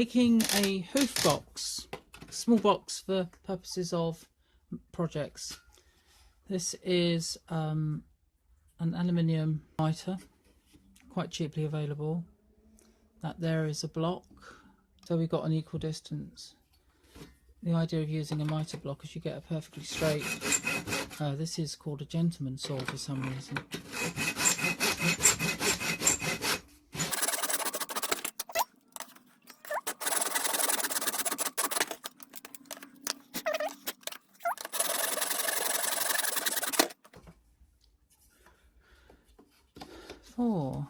making a hoof box, small box for purposes of projects. This is an aluminium mitre, quite cheaply available. That there is a block, so we've got an equal distance. The idea of using a mitre block is you get a perfectly straight, this is called a gentleman's saw for some reason. Four.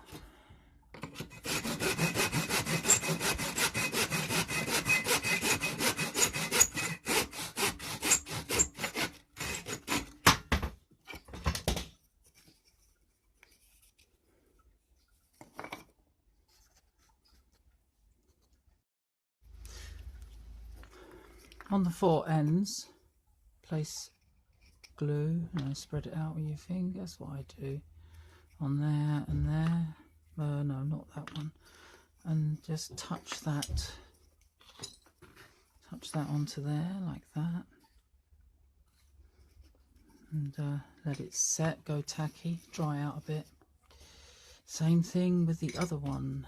On the four ends, place glue and spread it out with your finger. That's what I do. On there and there. No, not that one. And just touch that onto there like that. And let it set, go tacky, dry out a bit. Same thing with the other one.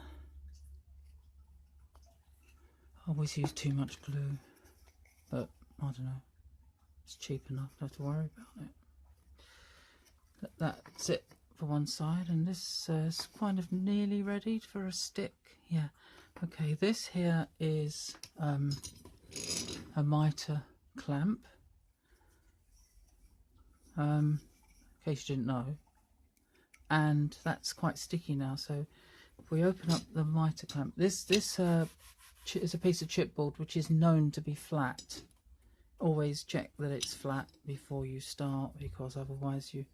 I always use too much glue, but I don't know, it's cheap enough, don't have to worry about it. That's it for one side, and this is kind of nearly ready for a stick. Yeah, okay, this here is a mitre clamp, in case you didn't know, and that's quite sticky now. So if we open up the mitre clamp, this is a piece of chipboard which is known to be flat. Always check that it's flat before you start, because otherwise you'll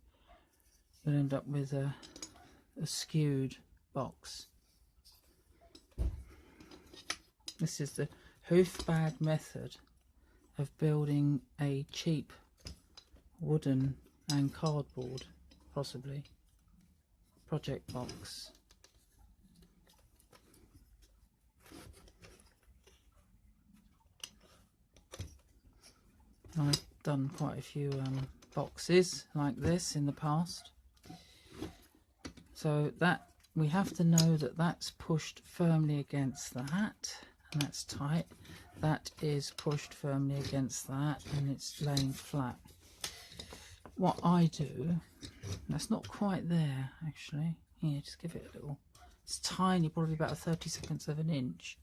end up with a skewed box. This is the hoof bag method of building a cheap wooden and cardboard, possibly, project box. I've done quite a few boxes like this in the past. So that we have to know that that's pushed firmly against that, and that's tight. That is pushed firmly against that, and it's laying flat. What I do, that's not quite there actually. Here, just give it a little. It's tiny, probably about a 32nd of an inch.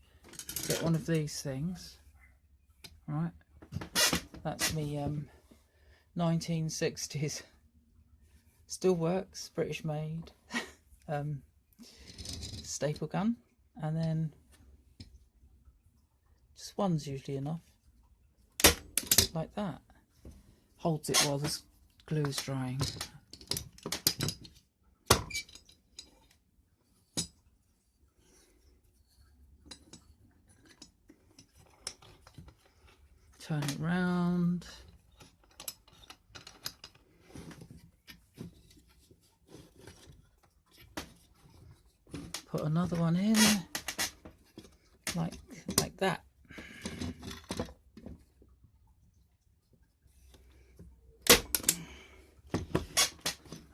Get one of these things, right? That's me 1960s, still works, British made, staple gun, and then just one's usually enough, like that. Holds it while the glue's drying. Turn it round. Put another one in, like that.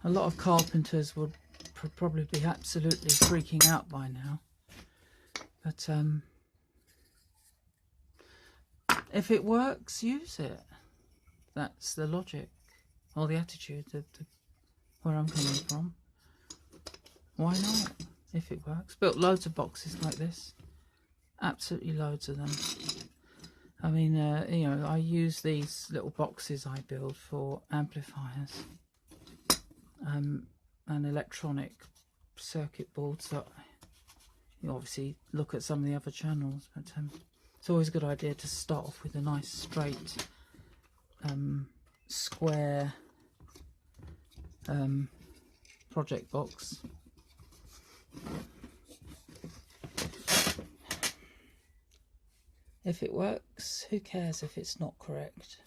A lot of carpenters would probably be absolutely freaking out by now, but if it works, use it. That's the logic, or the attitude, where I'm coming from. Why not, if it works? Built loads of boxes like this, absolutely loads of them. I mean, you know, I use these little boxes I build for amplifiers and electronic circuit boards that you obviously look at some of the other channels, but it's always a good idea to start off with a nice straight square project box. If it works, who cares if it's not correct?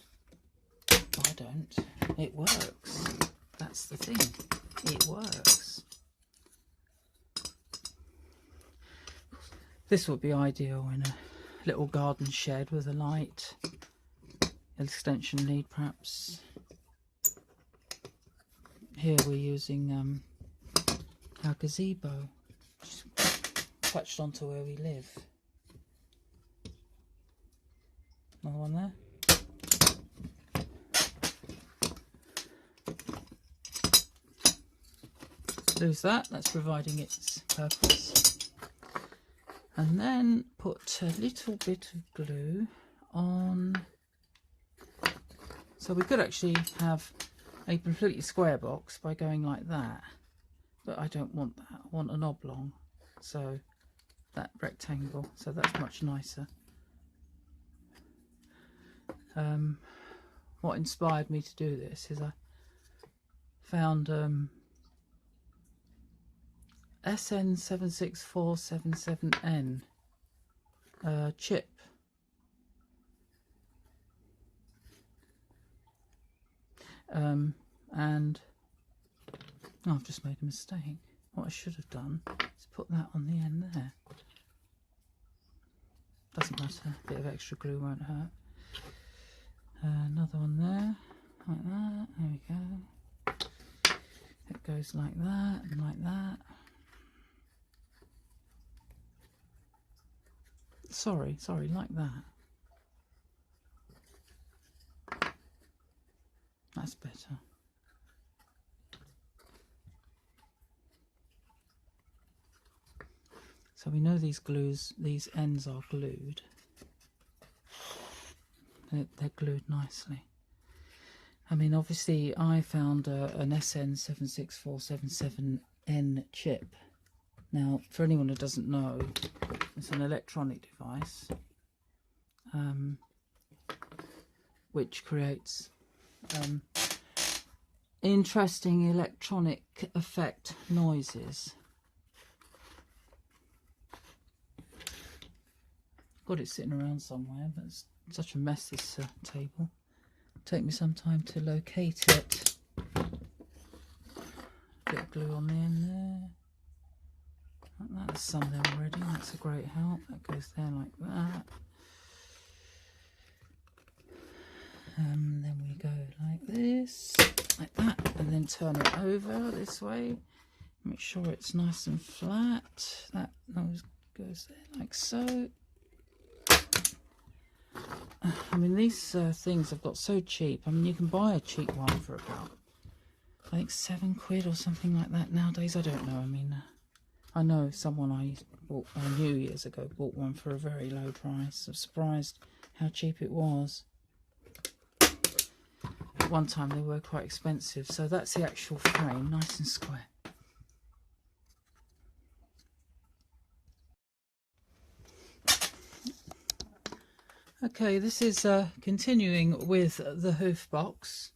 I don't. It works. That's the thing. It works. This would be ideal in little garden shed with a light, extension lead perhaps. Here we're using our gazebo, just touched onto where we live. Another one there. Lose that, that's providing its purpose. And then put a little bit of glue on. So we could actually have a completely square box by going like that, but I don't want that. I want an oblong, so that rectangle, so that's much nicer. What inspired me to do this is I found SN76477N chip. And I've just made a mistake. What I should have done is put that on the end there. Doesn't matter, a bit of extra glue won't hurt. Another one there, like that. There we go. It goes like that and like that. Sorry, like that. That's better. So we know these ends are glued. They're glued nicely. I mean, obviously I found an SN76477N chip. Now, for anyone who doesn't know, it's an electronic device which creates interesting electronic effect noises. Got it sitting around somewhere, but it's such a mess, this table. Take me some time to locate it. Bit of glue on the end there. That's some there already, that's a great help. That goes there like that. Then we go like this, like that, and then turn it over this way. Make sure it's nice and flat. That nose goes there like so. I mean, these things I've got so cheap. I mean, you can buy a cheap one for about, I think, £7 or something like that nowadays. I don't know. I mean, I know someone I knew years ago bought one for a very low price. I'm surprised how cheap it was. At one time they were quite expensive. So that's the actual frame, nice and square. Okay, this is continuing with the hoof box.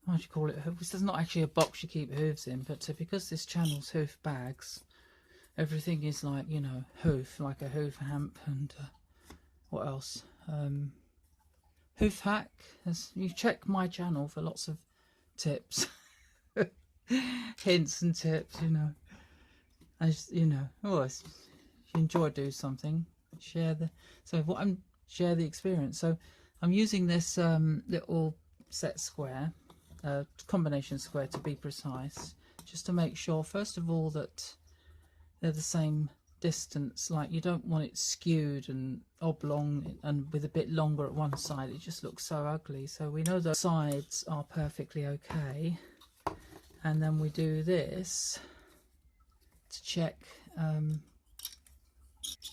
What do you call it? This is not actually a box you keep hooves in, but because this channel's hoof bags, everything is like, you know, hoof, like a hoof hamp, and what else? Hoof hack. You check my channel for lots of tips, hints and tips. You know, if you enjoy doing something, share the. So what I'm share the experience. So I'm using this little set square, combination square to be precise, just to make sure first of all that they're the same distance. Like, you don't want it skewed and oblong and with a bit longer at one side. It just looks so ugly. So we know the sides are perfectly okay, and then we do this to check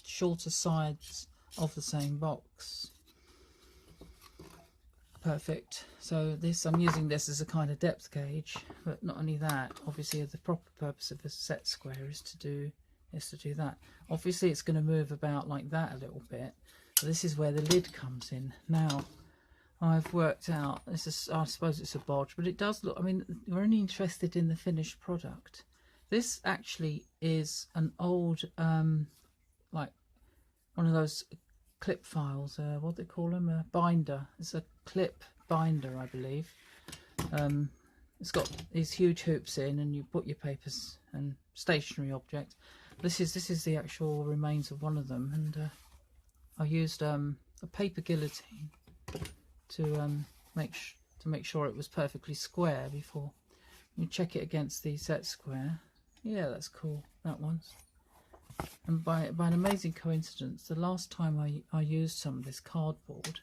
shorter sides of the same box. Perfect. So this, I'm using this as a kind of depth gauge, but not only that, obviously the proper purpose of a set square is to do that. Obviously it's going to move about like that a little bit. So this is where the lid comes in. Now I've worked out, this is, I suppose it's a bodge, but it does look, I mean, we're only interested in the finished product. This actually is an old like one of those clip files, what do they call them, a binder. It's a clip binder, I believe. It's got these huge hoops in, and you put your papers and stationary objects. This is the actual remains of one of them, and I used a paper guillotine to make sure it was perfectly square before you check it against the set square. Yeah, that's cool, that one's. And by an amazing coincidence, the last time I used some of this cardboard,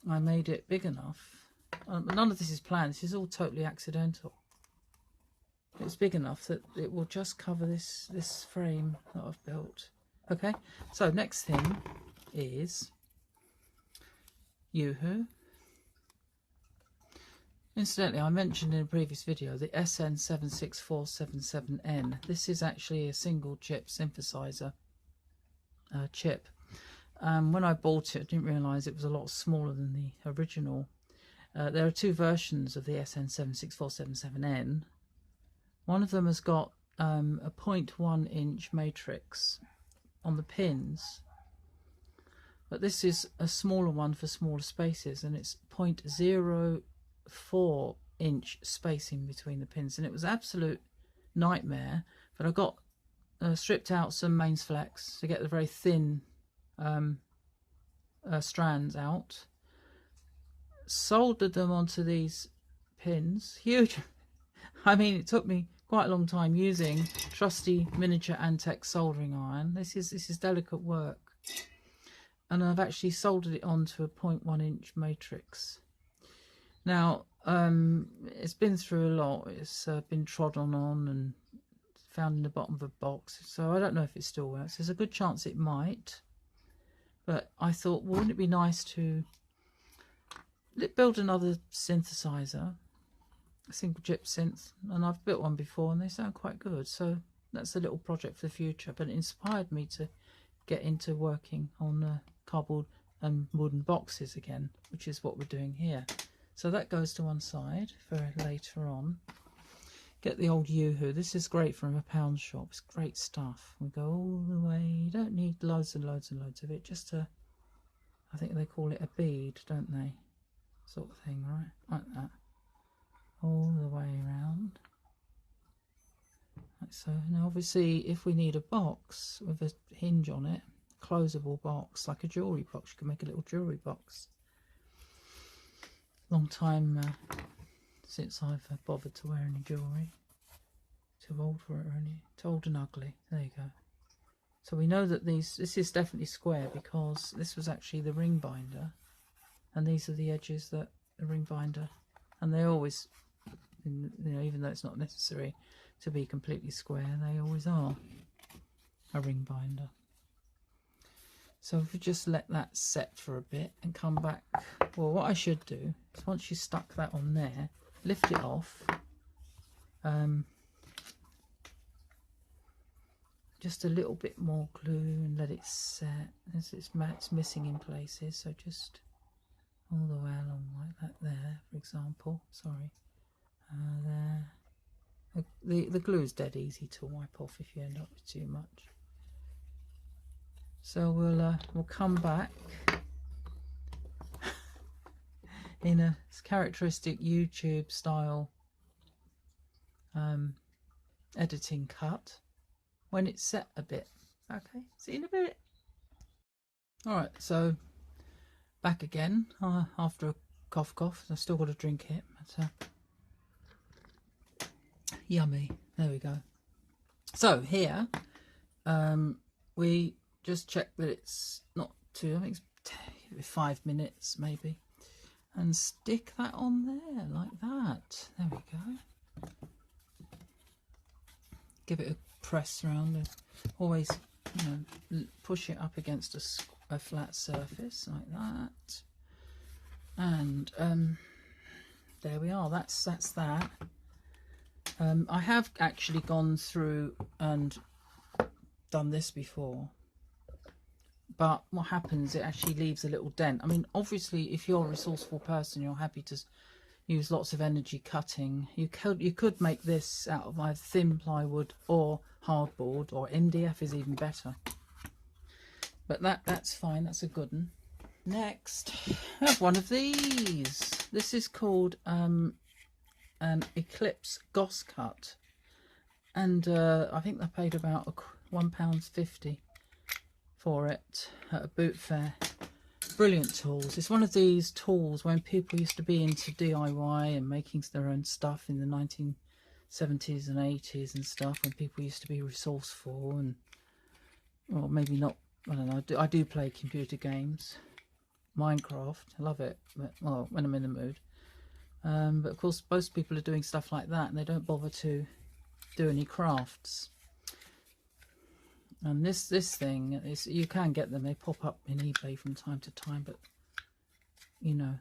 I made it big enough. None of this is planned, this is all totally accidental. It's big enough that it will just cover this frame that I've built. Okay, so next thing is Yoo-hoo. Incidentally, I mentioned in a previous video the SN76477N. This is actually a single chip synthesizer chip. When I bought it, I didn't realise it was a lot smaller than the original. There are two versions of the SN76477N. One of them has got a 0.1 inch matrix on the pins, but this is a smaller one for smaller spaces, and it's 0.04 inch spacing between the pins, and it was absolute nightmare. But I got stripped out some mains flex to get the very thin strands out, soldered them onto these pins. Huge. I mean, it took me quite a long time using trusty miniature Antec soldering iron. This is delicate work, and I've actually soldered it onto a 0.1 inch matrix. Now it's been through a lot. It's been trodden on and found in the bottom of a box, so I don't know if it still works. There's a good chance it might, but I thought, well, wouldn't it be nice to build another synthesizer, a single chip synth? And I've built one before and they sound quite good, so that's a little project for the future. But it inspired me to get into working on cardboard and wooden boxes again, which is what we're doing here. So that goes to one side for later on. Get the old Yoo-hoo. This is great from a pound shop. It's great stuff. We go all the way. You don't need loads and loads and loads of it. Just a, I think they call it a bead, don't they? Sort of thing, right? Like that. All the way around. Like so. Now obviously if we need a box with a hinge on it, closable box, like a jewellery box, you can make a little jewellery box. Long time since I've bothered to wear any jewellery. Too old for it really. Too old and ugly. There you go. So we know that this is definitely square because this was actually the ring binder, and these are the edges that the ring binder, and they always, you know, even though it's not necessary to be completely square, they always are a ring binder. So if we just let that set for a bit and come back, well, what I should do is once you stuck that on there, lift it off, just a little bit more glue and let it set. It's missing in places, so just all the way along like that there, for example. Sorry, there. The glue is dead easy to wipe off if you end up with too much. So we'll come back in a characteristic YouTube style editing cut when it's set a bit. Okay, see you in a bit. Alright, so back again after a cough. I've still got to drink it, but yummy. There we go. So here we just check that it's not too, I think it's 5 minutes maybe, and stick that on there like that. There we go. Give it a press around and always, you know, push it up against a flat surface like that, and there we are. That's that. I have actually gone through and done this before, but what happens, it actually leaves a little dent. I mean, obviously if you're a resourceful person, you're happy to use lots of energy cutting, you could make this out of either thin plywood or hardboard, or MDF is even better, but that's fine. That's a good one. Next, I have one of these. This is called an Eclipse Goss cut, and I think I paid about £1.50 for it at a boot fair. Brilliant tools. It's one of these tools when people used to be into DIY and making their own stuff in the 1970s and 80s and stuff, when people used to be resourceful and, well, maybe not, I don't know, I do play computer games. Minecraft, I love it, but, well, when I'm in the mood. But of course most people are doing stuff like that and they don't bother to do any crafts. And this thing is, you can get them, they pop up in eBay from time to time, but you know,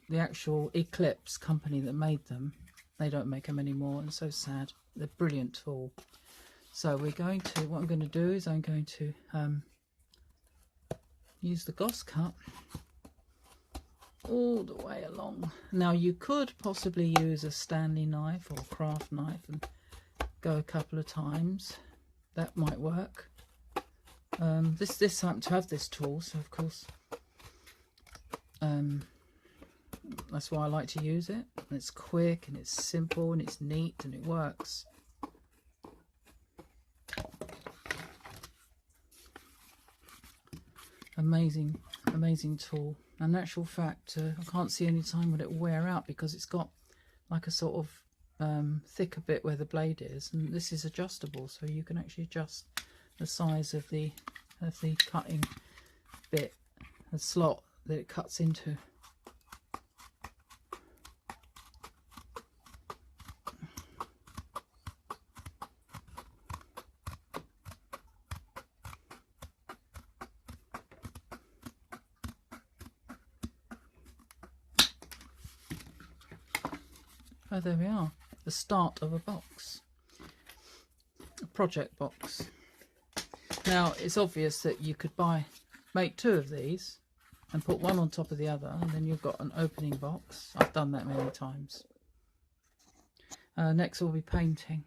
the actual Eclipse company that made them, they don't make them anymore, and so sad. They're a brilliant tool. So we're going to, what I'm going to do is I'm going to use the Goss cut all the way along. Now you could possibly use a Stanley knife or a craft knife and go a couple of times. That might work. This happened to have this tool, so of course that's why I like to use it. And it's quick and it's simple and it's neat and it works. Amazing tool. And in actual fact, I can't see any time when it will wear out, because it's got like a sort of thicker bit where the blade is, and this is adjustable, so you can actually adjust the size of the cutting bit, the slot that it cuts into. Oh, there we are. The start of a box, a project box. Now it's obvious that you could make two of these and put one on top of the other, and then you've got an opening box. I've done that many times. Next we'll be painting.